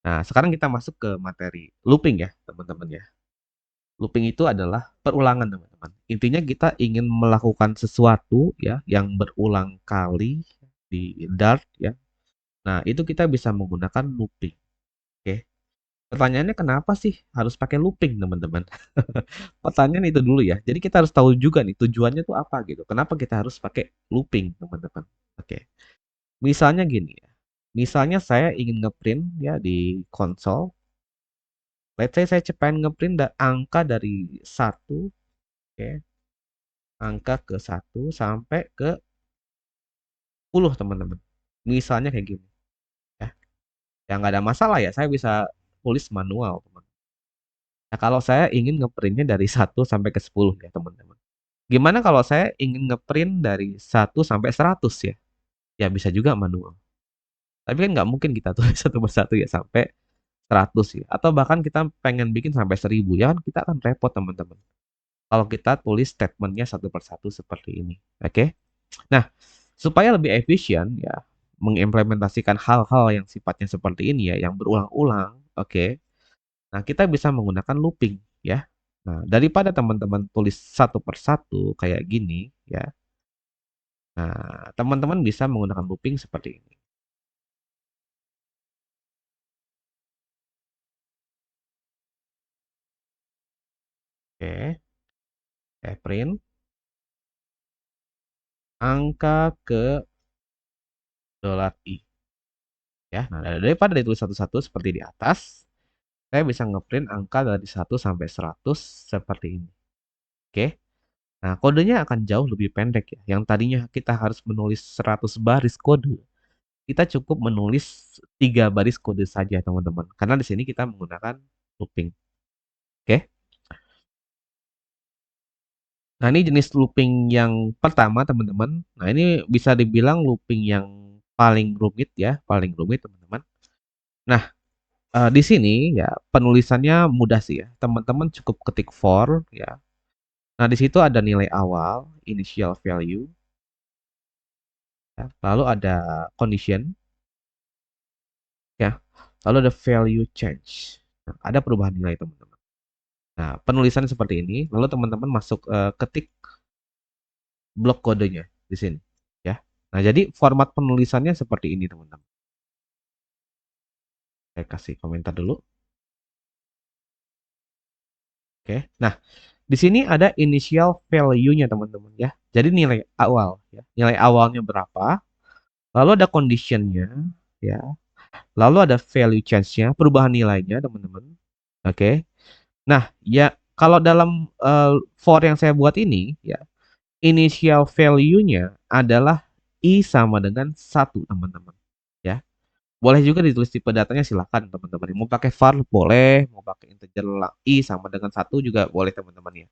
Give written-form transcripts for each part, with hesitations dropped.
Nah, sekarang kita masuk ke materi looping ya, teman-teman ya. Looping itu adalah perulangan, teman-teman. Intinya kita ingin melakukan sesuatu ya yang berulang kali di Dart ya. Nah, itu kita bisa menggunakan looping. Oke. Pertanyaannya kenapa sih harus pakai looping, teman-teman? Pertanyaan itu dulu ya. Jadi kita harus tahu juga nih tujuannya tuh apa gitu. Kenapa kita harus pakai looping, teman-teman? Oke. Misalnya gini ya. Misalnya saya ingin ngeprint ya di konsol. Let's say saya pengen ngeprint angka dari satu, oke, angka ke satu sampai ke 10, teman-teman. Misalnya kayak gini ya. Ya nggak ada masalah ya, saya bisa tulis manual, teman. Nah, kalau saya ingin ngeprintnya dari satu sampai ke 10 ya, teman-teman. Gimana kalau saya ingin ngeprint dari satu sampai 100 ya? Ya bisa juga manual. Tapi kan nggak mungkin kita tulis satu persatu ya sampai 100 ya. Atau bahkan kita pengen bikin sampai 1000 ya kan kita akan repot, teman-teman. Kalau kita tulis statementnya satu persatu seperti ini. Oke? Nah, supaya lebih efisien ya, mengimplementasikan hal-hal yang sifatnya seperti ini ya, yang berulang-ulang, oke. Nah, kita bisa menggunakan looping ya. Nah, daripada teman-teman tulis satu persatu kayak gini ya. Nah, teman-teman bisa menggunakan looping seperti ini. Oke, saya print angka ke $i ya. Nah, daripada ditulis satu-satu seperti di atas, saya bisa ngeprint angka dari 1 sampai 100 seperti ini. Oke. Nah, kodenya akan jauh lebih pendek ya. Yang tadinya kita harus menulis 100 baris kode, kita cukup menulis 3 baris kode saja, teman-teman. Karena di sini kita menggunakan looping. Oke. Nah, ini jenis looping yang pertama, teman-teman. Nah, ini bisa dibilang looping yang paling rumit ya, paling rumit, teman-teman. Nah, di sini ya penulisannya mudah sih ya. Teman-teman cukup ketik for ya. Nah, di situ ada nilai awal, initial value, ya. Lalu ada condition, ya. Lalu ada value change. Nah, ada perubahan nilai, teman-teman. Nah, penulisan seperti ini. Lalu teman-teman masuk ketik blok kodenya di sini, ya. Nah, jadi format penulisannya seperti ini, teman-teman. Saya kasih komentar dulu. Oke. Nah, di sini ada initial value-nya, teman-teman, ya. Jadi nilai awal, ya. Nilai awalnya berapa? Lalu ada condition-nya, ya. Lalu ada value change-nya, perubahan nilainya, teman-teman. Oke. Nah, ya kalau dalam for yang saya buat ini, ya, initial value-nya adalah I sama dengan 1, teman-teman. Ya. Boleh juga ditulis tipe datanya, silakan, teman-teman. Mau pakai var boleh, mau pakai integer I sama dengan 1 juga boleh, teman-teman ya.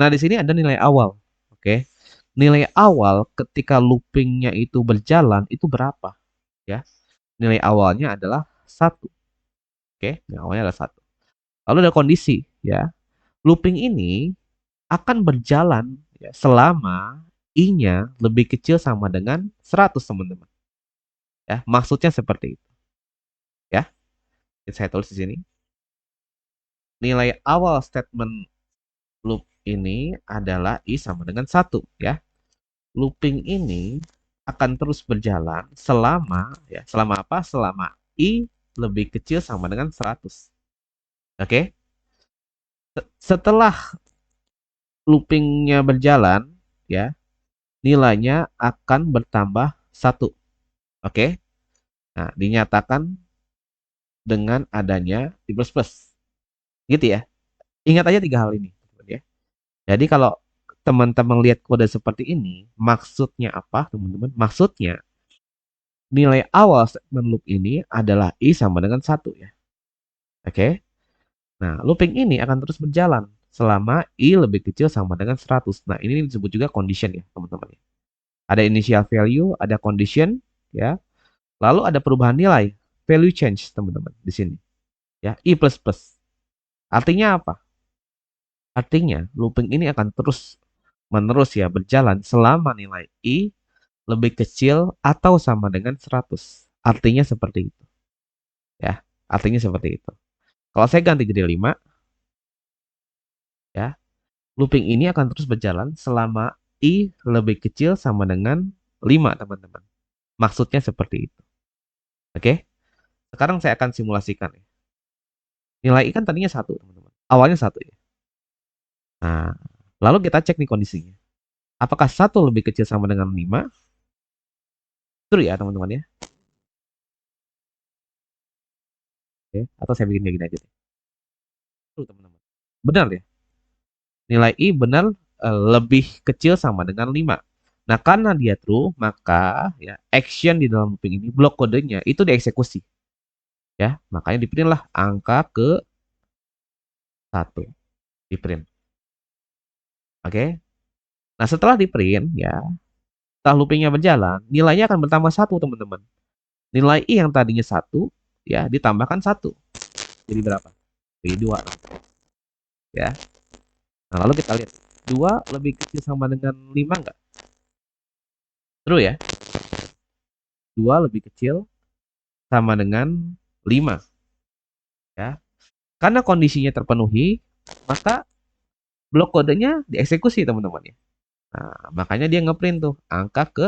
Nah, di sini ada nilai awal. Oke. Nilai awal ketika loopingnya itu berjalan itu berapa? Ya. Nilai awalnya adalah 1. Oke, nilai awalnya adalah 1. Lalu ada kondisi, ya. Looping ini akan berjalan ya, selama I-nya lebih kecil sama dengan 100, teman-teman. Ya, maksudnya seperti itu. Ya, saya tulis di sini. Nilai awal statement loop ini adalah I sama dengan 1, ya. Looping ini akan terus berjalan selama ya, selama apa? Selama I lebih kecil sama dengan 100. Oke? Setelah loopingnya berjalan, ya, nilainya akan bertambah 1. Oke? Nah, dinyatakan dengan adanya di plus plus. Gitu ya. Ingat aja 3 hal ini, ya. Jadi kalau teman-teman lihat kode seperti ini, maksudnya apa, teman-teman? Maksudnya nilai awal statement loop ini adalah I sama dengan 1 ya. Oke. Nah, looping ini akan terus berjalan selama I lebih kecil sama dengan 100. Nah, ini disebut juga condition ya, teman-teman. Ada initial value, ada condition, ya. Lalu ada perubahan nilai, value change, teman-teman, di sini. Ya, I++. Artinya apa? Artinya looping ini akan terus menerus ya berjalan selama nilai I lebih kecil atau sama dengan 100. Artinya seperti itu. Ya. Artinya seperti itu. Kalau saya ganti jadi 5, ya, looping ini akan terus berjalan selama I lebih kecil sama dengan 5, teman-teman. Maksudnya seperti itu. Oke? Sekarang saya akan simulasikan ya. Nilai I kan tadinya 1, teman-teman. Awalnya 1 ya. Nah, lalu kita cek nih kondisinya. Apakah 1 lebih kecil sama dengan 5? True ya, teman-teman ya. Oke, atau saya bikin kayak gini aja deh. True, teman-teman. Benar ya? Nilai I benar lebih kecil sama dengan 5. Nah, karena dia true, maka ya action di dalam looping ini, blok kodenya itu dieksekusi. Ya, makanya diprinlah angka ke 1 di print. Oke. Nah, setelah di print ya, setelah loopingnya berjalan, nilainya akan bertambah 1, teman-teman. Nilai I yang tadinya 1 ya ditambahkan 1. Jadi berapa? Jadi 2, ya. Nah, lalu kita lihat 2 lebih kecil sama dengan 5 enggak? True ya. 2 lebih kecil sama dengan 5 ya. Karena kondisinya terpenuhi, maka blok kodenya dieksekusi, teman-teman ya. Nah, makanya dia ngeprint tuh angka ke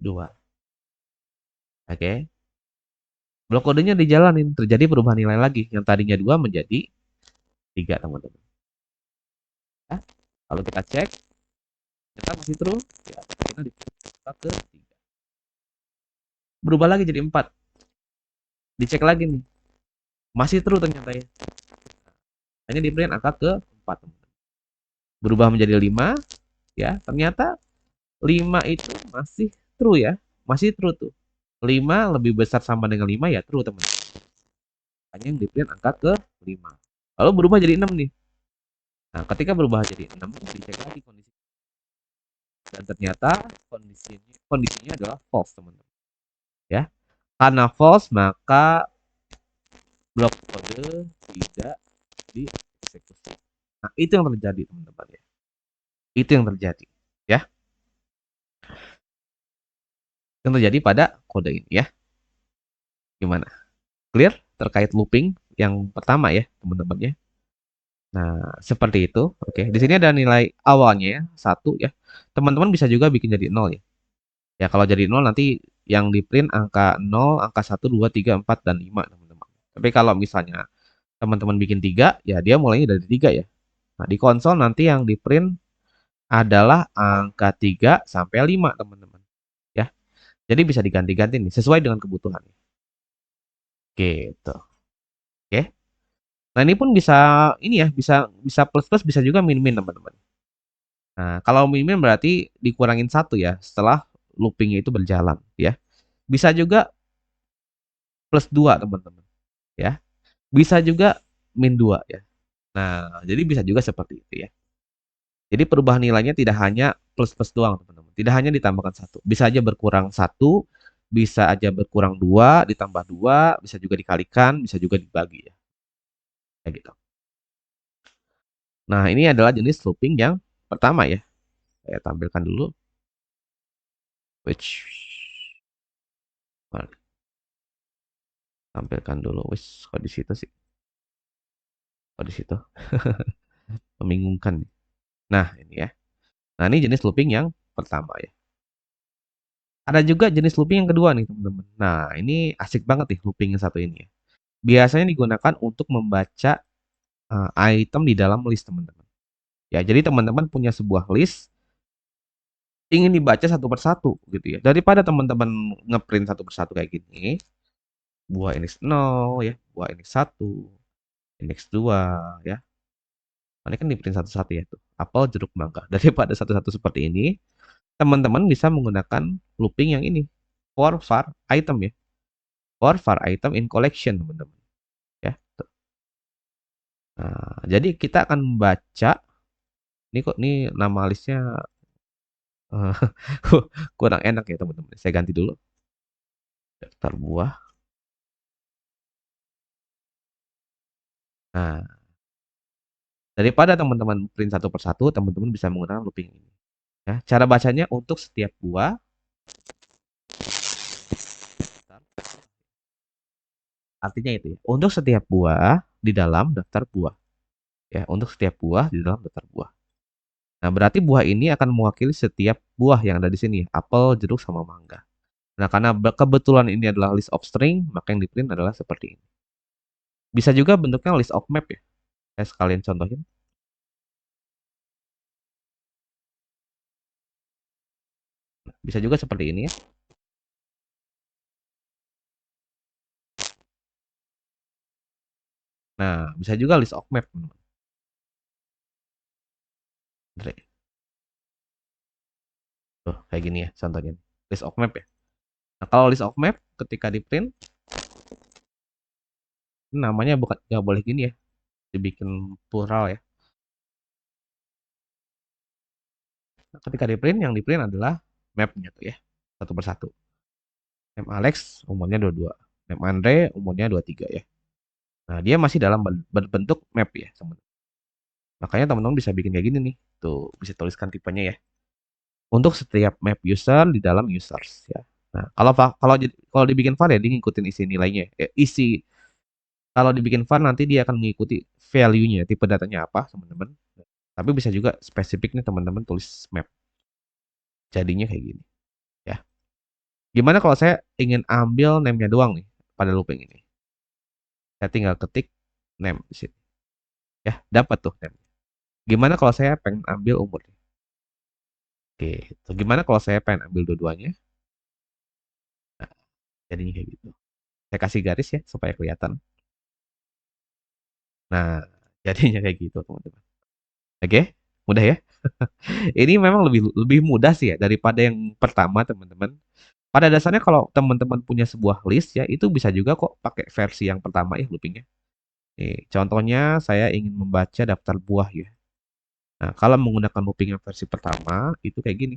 2. Oke. Blok kodenya dijalanin, terjadi perubahan nilai lagi. Yang tadinya 2 menjadi 3, teman-teman. Ya. Kalau kita cek, kita masih true. Ya, kita dibuka ke 3. Berubah lagi jadi 4. Dicek lagi nih. Masih true ternyata ya. Hanya di print angka ke 4, teman-teman. Berubah menjadi 5. Ya, ternyata 5 itu masih true ya. Masih true tuh. 5 lebih besar sama dengan 5 ya true, teman-teman. Hanya yang di print angka ke 5. Lalu berubah jadi 6 nih. Nah, ketika berubah jadi 6, dicek lagi kondisi. Dan ternyata kondisinya adalah false, teman-teman. Ya. Karena false, maka blok kode tidak dieksekusi. Nah, itu yang terjadi, teman-teman ya. Itu yang terjadi, ya. Yang terjadi pada kode ini ya. Gimana? Clear terkait looping yang pertama ya, teman-teman ya. Nah, seperti itu. Oke, di sini ada nilai awalnya ya, 1 ya. Teman-teman bisa juga bikin jadi 0 ya. Ya, kalau jadi 0 nanti yang di print angka 0, angka 1, 2, 3, 4, dan 5, teman-teman. Tapi kalau misalnya teman-teman bikin 3, ya dia mulainya dari 3 ya. Nah, di konsol nanti yang di print adalah angka 3 sampai 5, teman-teman. Ya. Jadi bisa diganti-ganti nih sesuai dengan kebutuhan. Gitu. Oke. Nah, ini pun bisa ini ya, bisa bisa plus-plus, bisa juga min-min, teman-teman. Nah, kalau min-min berarti dikurangin 1 ya setelah loopingnya itu berjalan ya. Bisa juga plus 2, teman-teman ya. Bisa juga min 2 ya. Nah, jadi bisa juga seperti itu ya. Jadi perubahan nilainya tidak hanya plus-plus doang, teman-teman. Tidak hanya ditambahkan 1. Bisa aja berkurang 1, bisa aja berkurang 2, ditambah 2, bisa juga dikalikan, bisa juga dibagi ya. Kayak gitu. Nah, ini adalah jenis looping yang pertama ya. Saya tampilkan dulu. Which tampilkan dulu. Wis, kok di situ sih? Kok di situ? Membingungkan. Nah, ini ya. Nah, ini jenis looping yang pertama ya. Ada juga jenis looping yang kedua nih, teman-teman. Nah, ini asik banget nih looping yang satu ini ya. Biasanya digunakan untuk membaca item di dalam list, teman-teman. Ya, jadi teman-teman punya sebuah list ingin dibaca satu persatu gitu ya. Daripada teman-teman ngeprint satu persatu kayak gini, buah index 0 ya, buah index 1, index 2 ya. Ini kan di print satu-satu ya tuh. Apel, jeruk, mangga. Daripada satu-satu seperti ini, teman-teman bisa menggunakan looping yang ini. For var item ya. For var item in collection, teman-teman. Ya. Nah, jadi kita akan membaca ini kok ini nama listnya kurang enak ya, teman-teman. Saya ganti dulu. Daftar buah. Nah, daripada teman-teman print satu persatu, teman-teman bisa menggunakan looping ini. Ya, cara bacanya untuk setiap buah Artinya itu ya, untuk setiap buah di dalam daftar buah. Ya, untuk setiap buah di dalam daftar buah. Nah, berarti buah ini akan mewakili setiap buah yang ada di sini, apel, jeruk, sama mangga. Nah, karena kebetulan ini adalah list of string, maka yang di print adalah seperti ini. Bisa juga bentuknya list of map ya. Saya sekalian contohin. Bisa juga seperti ini ya. Nah, bisa juga list of map. Tuh, kayak gini ya contohnya. List of map ya. Nah, kalau list of map ketika di print, namanya bukan nggak boleh gini ya, dibikin plural ya. Nah, ketika di print, yang di print adalah mapnya tuh ya, satu persatu. Name Alex umurnya 22. Name Andre umurnya 23 ya. Nah, dia masih dalam berbentuk map ya, teman. Makanya teman-teman bisa bikin kayak gini nih. Tuh, bisa tuliskan tipenya ya. Untuk setiap map user di dalam users ya. Nah, kalau dibikin var ya dia ngikutin isi nilainya. Isi kalau dibikin var nanti dia akan mengikuti value-nya, tipe datanya apa, teman-teman. Tapi bisa juga spesifik nih teman-teman tulis map. Jadinya kayak gini ya. Gimana kalau saya ingin ambil name-nya doang nih pada looping ini? Saya tinggal ketik name di sini. Ya, dapat tuh name. Gimana kalau saya pengen ambil umurnya? Oke, itu gimana kalau saya pengen ambil dua-duanya? Nah, jadinya kayak gitu. Saya kasih garis ya supaya kelihatan. Nah, jadinya kayak gitu, teman-teman. Oke, mudah ya. Ini memang lebih lebih mudah sih ya daripada yang pertama, teman-teman. Pada dasarnya kalau teman-teman punya sebuah list ya, itu bisa juga kok pakai versi yang pertama ya loopingnya. Nih, contohnya saya ingin membaca daftar buah ya. Nah, kalau menggunakan looping yang versi pertama, itu kayak gini.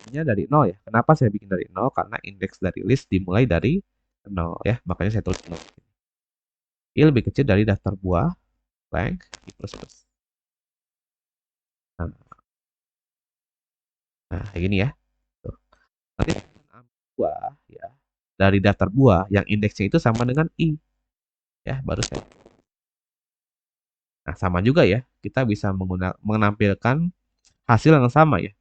Ini dari nol ya. Kenapa saya bikin dari nol? Karena indeks dari list dimulai dari nol ya. Makanya saya tulis nol. Ini lebih kecil dari daftar buah, blank, plus plus. Nah, kayak gini ya. Tuh. Nanti buah ya. Dari daftar buah yang indeksnya itu sama dengan i ya, baru saya. Nah, sama juga ya. Kita bisa menampilkan hasil yang sama ya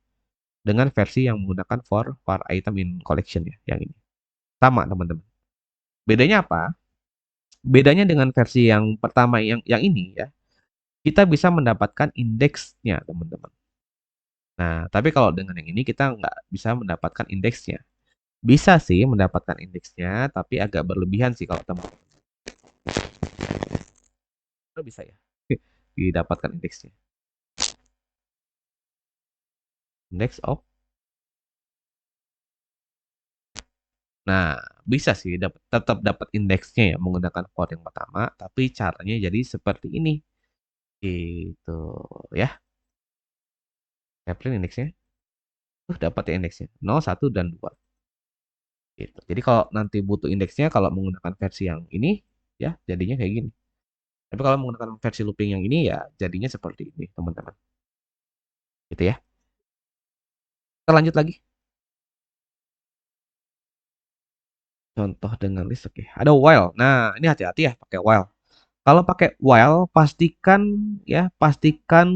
dengan versi yang menggunakan for item in collection ya, yang ini. Sama, teman-teman. Bedanya apa? Bedanya dengan versi yang pertama yang ini ya, kita bisa mendapatkan indeksnya, teman-teman. Nah, tapi kalau dengan yang ini kita nggak bisa mendapatkan indeksnya. Bisa sih mendapatkan indeksnya, tapi agak berlebihan sih kalau teman-teman. Bisa ya didapatkan indeksnya. Index of. Nah, bisa sih tetap dapat indeksnya ya menggunakan for yang pertama, tapi caranya jadi seperti ini. Gitu ya. Saya print indeksnya. Dapat ya indeksnya. 0, 1, dan 2. Gitu. Jadi kalau nanti butuh indeksnya, kalau menggunakan versi yang ini, ya jadinya kayak gini. Tapi kalau menggunakan versi looping yang ini, ya jadinya seperti ini, teman-teman. Gitu ya. Kita lanjut lagi. Contoh dengan list, oke. Ada while. Nah, ini hati-hati ya pakai while. Kalau pakai while, pastikan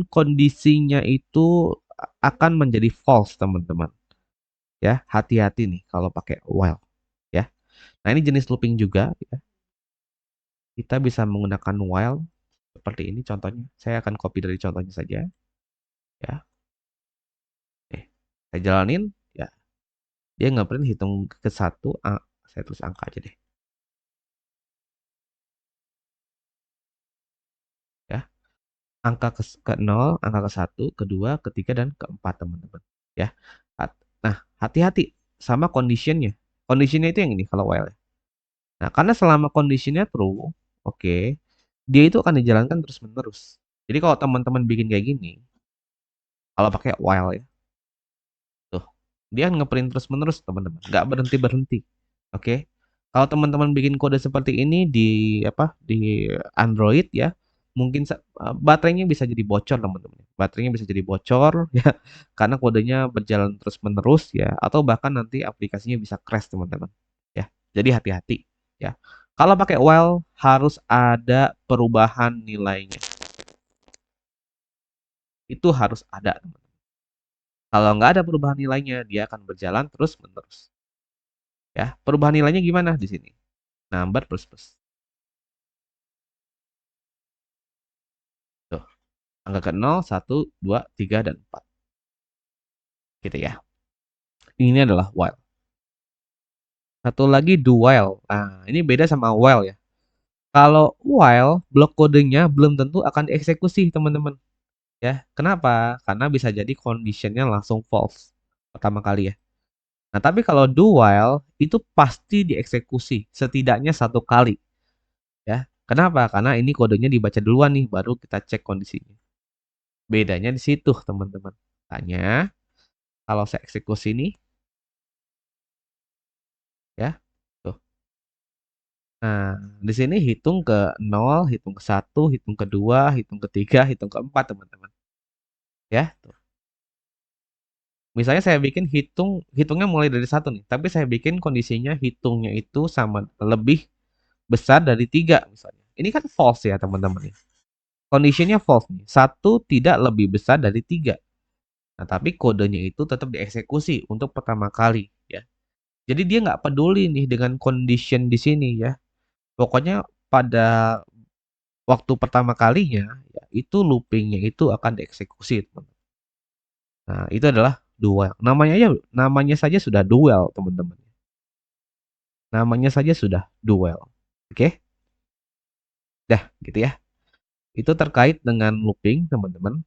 kondisinya itu akan menjadi false, teman-teman. Ya, hati-hati nih kalau pakai while. Ya. Nah, ini jenis looping juga. Ya. Kita bisa menggunakan while seperti ini contohnya. Saya akan copy dari contohnya saja. Ya. Saya jalanin. Ya. Dia nge-print hitung ke satu. Saya tulis angka aja deh. Ya. Angka ke 0, angka ke 1, kedua, ketiga, dan keempat, teman-teman. Ya. Nah, hati-hati sama conditionnya. Conditionnya itu yang ini kalau while. Nah, karena selama conditionnya true, oke, dia itu akan dijalankan terus-menerus. Jadi kalau teman-teman bikin kayak gini, kalau pakai while ya, tuh, dia ngeprint terus-menerus, teman-teman. Nggak berhenti-berhenti. Oke. Kalau teman-teman bikin kode seperti ini di Android ya, mungkin baterainya bisa jadi bocor, teman-teman. Baterainya bisa jadi bocor ya karena kodenya berjalan terus-menerus ya, atau bahkan nanti aplikasinya bisa crash, teman-teman. Ya. Jadi hati-hati ya. Kalau pakai while harus ada perubahan nilainya. Itu harus ada. Kalau nggak ada perubahan nilainya, dia akan berjalan terus-menerus. Ya, perubahan nilainya gimana di sini? Number plus plus. Tuh, angka ke 0, 1, 2, 3, dan 4. Gitu ya. Ini adalah while. Satu lagi do while. Nah, ini beda sama while ya. Kalau while, blok kodenya belum tentu akan dieksekusi, teman-teman. Ya, kenapa? Karena bisa jadi conditionnya langsung false pertama kali ya. Nah, tapi kalau do while itu pasti dieksekusi setidaknya satu kali. Ya, kenapa? Karena ini kodenya dibaca duluan nih, baru kita cek kondisinya. Bedanya di situ, teman-teman. Tanya, kalau saya eksekusi nih, ya, tuh. Nah, di sini hitung ke 0, hitung ke 1, hitung ke 2, hitung ke 3, hitung ke 4, teman-teman. Ya, tuh. Misalnya saya bikin hitungnya mulai dari 1 nih, tapi saya bikin kondisinya hitungnya itu sama lebih besar dari 3 misalnya. Ini kan false ya, teman-teman. Kondisinya false nih. 1 tidak lebih besar dari 3. Nah, tapi kodenya itu tetap dieksekusi untuk pertama kali ya. Jadi dia nggak peduli nih dengan condition di sini ya. Pokoknya pada waktu pertama kalinya ya, itu loopingnya itu akan dieksekusi, teman-teman. Nah, itu adalah dual. Namanya saja sudah dual, teman-teman. Namanya saja sudah dual. Oke? Dah, gitu ya. Itu terkait dengan looping, teman-teman.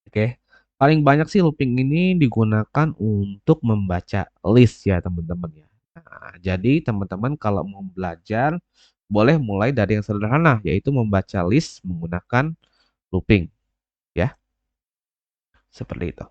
Oke. Paling banyak sih looping ini digunakan untuk membaca list ya, teman-teman ya. Nah, jadi teman-teman kalau mau belajar boleh mulai dari yang sederhana yaitu membaca list menggunakan looping ya. Seperti itu.